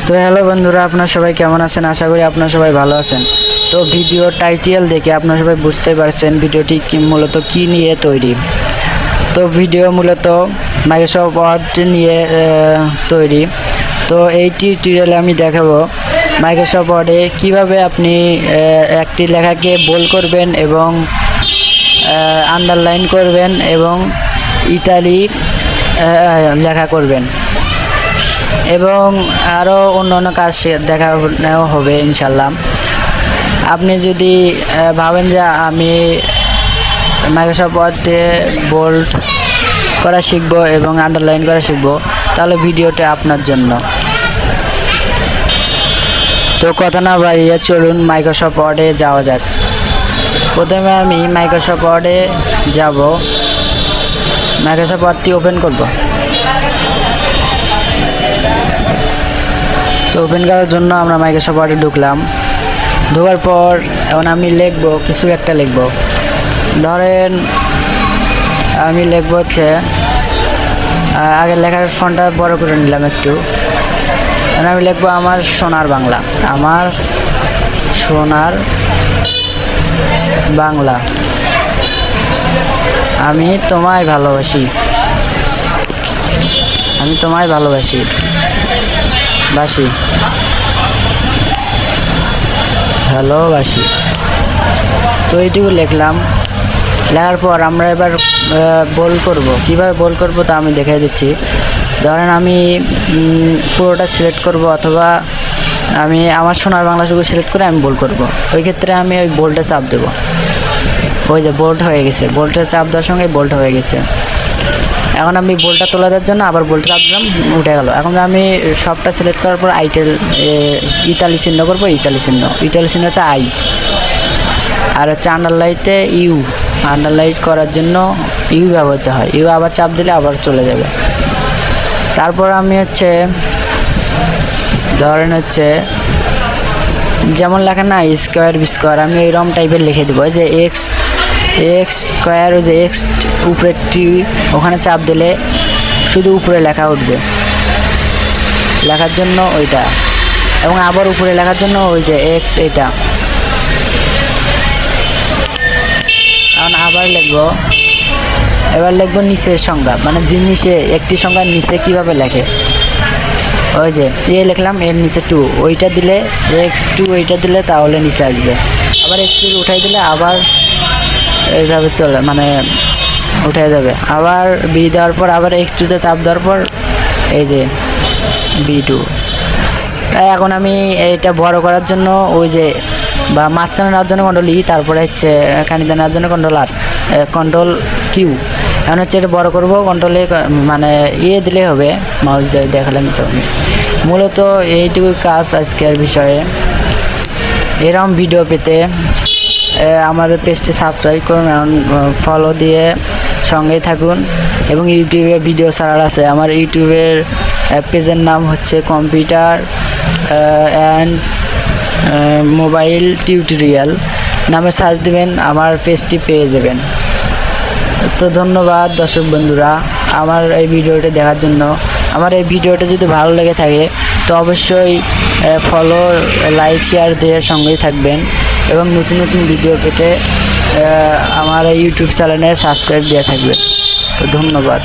তো হ্যালো বন্ধুরা, আপনারা সবাই কেমন আছেন? আশা করি আপনারা সবাই ভালো আছেন। তো ভিডিও টাইটেল দেখে আপনারা সবাই বুঝতে পারছেন ভিডিওটি মূলত কি নিয়ে তৈরি। তো ভিডিও মূলত মাইক্রোসফট ওয়ার্ড নিয়ে তৈরি। তো এই টিউটোরিয়ালে আমি দেখাবো মাইক্রোসফট ওয়ার্ডে কীভাবে আপনি একটি লেখাকে বোল্ড করবেন এবং আন্ডারলাইন করবেন এবং ইতালি লেখা করবেন এবং আরও অন্য কাজ দেখানো হবে ইনশাল্লাহ। আপনি যদি ভাবেন যে আমি মাইক্রোসফট ওয়ার্ডে বোল্ড করা শিখবো এবং আন্ডারলাইন করা শিখবো, তাহলে ভিডিওটা আপনার জন্য। তো কথা না বাড়িয়ে চলুন মাইক্রোসফট ওয়ার্ডে যাওয়া যাক। প্রথমে আমি মাইক্রোসফট ওয়ার্ডে যাব, মাইক্রোসফট ওয়ার্ডটি ওপেন করব। তো ওপেন করার জন্য আমরা মাইক্রোসফট ওয়ার্ডে ঢুকলাম। ঢোকার পর এখন আমি লিখবো, কিছু একটা লিখবো। ধরেন আমি লিখবো হচ্ছে, আগে লেখার ফন্টটা বড় করে নিলাম একটু। এখন আমি লিখবো আমার সোনার বাংলা, আমার সোনার বাংলা, আমি তোমায় ভালোবাসি, আমি তোমায় ভালোবাসি ভালোবাসি। তো এইটুকু লিখলাম। লেখার পর আমরা এবার বোল্ড করব। কীভাবে বোল্ড করব তা আমি দেখিয়ে দিচ্ছি। ধরেন আমি পুরোটা সিলেক্ট করব, অথবা আমি আমার সোনার বাংলা শুধু সিলেক্ট করে আমি বোল্ড করব। ওই ক্ষেত্রে আমি ওই বোল্ডে চাপ দেবো। ওই যে বোল্ড হয়ে গেছে, বোল্ডে চাপ দেওয়ার সঙ্গে বোল্ড হয়ে গেছে। এখন আমি বোল্ডটা তোলা দেওয়ার জন্য আবার বোল্ড চাপ দিলাম, উঠে গেল। এখন আমি সবটা সিলেক্ট করার পর ইতালি চিহ্ন করবো, ইতালি চিহ্নতে আই, আর হচ্ছে আন্ডারলাইনতে ইউ। আন্ডারলাইন করার জন্য ইউ ব্যবহৃত হয়। ইউ আবার চাপ দিলে আবার চলে যাবে। তারপর আমি হচ্ছে ধরেন হচ্ছে যেমন লেখা না স্কোয়ার বিস্কোয়ার, আমি এরকম টাইপের লিখে দেবো যে এক্স স্কোয়ার, ওই যে এক্স উপরে টি, ওখানে চাপ দিলে শুধু উপরে লেখা উঠবে লেখার জন্য ওইটা, এবং আবার উপরে লেখার জন্য ওই যে এক্স এটা। এখন আবার লিখবো, এবার লিখবো নিচের সংখ্যা, মানে জিনিসে একটি সংখ্যার নিচে কিভাবে লেখে। ওই যে লিখলাম, এর নিচে 2, ওইটা দিলে x2, ওইটা দিলে তাহলে নিচে আসবে। আবার x2 উঠাই দিলে আবার এইভাবে চলে, মানে উঠে যাবে। আবার বি দেওয়ার পর আবার x2তে চাপ দেওয়ার পর এই যে b2। তাই এখন আমি এইটা বড় করার জন্য ওই যে বা মাঝখানে নেওয়ার জন্য কন্ট্রোল ই, তারপরে হচ্ছে খানিতে নেওয়ার জন্য কন্ট্রোল আর, কন্ট্রোল কিউ। এখন হচ্ছে এটা বড় করবো, কন্ট্রোল এ, মানে দিলেই হবে, মাউস দিয়ে দেখালাম। তো মূলত এইটুকু কাজ আজকের বিষয়ে। এরকম ভিডিও পেতে আমাদের পেজটি সাবস্ক্রাইব করুন, ফলো দিয়ে সঙ্গেই থাকুন। এবং ইউটিউবে ভিডিও ছাড়ার আছে। আমার ইউটিউবের পেজের নাম হচ্ছে কম্পিউটার অ্যান্ড মোবাইল টিউটোরিয়াল নামে সার্চ দেবেন, আমার পেজটি পেয়ে যাবেন। তো ধন্যবাদ দর্শক বন্ধুরা আমার এই ভিডিওটা দেখার জন্য। আমার এই ভিডিওটা যদি ভালো লেগে থাকে তো অবশ্যই ফলো, লাইক, শেয়ার দিয়ে সঙ্গেই থাকবেন এবং নতুন ভিডিও পেতে আমার এই ইউটিউব চ্যানেলে সাবস্ক্রাইব দিয়ে থাকবেন। তো ধন্যবাদ।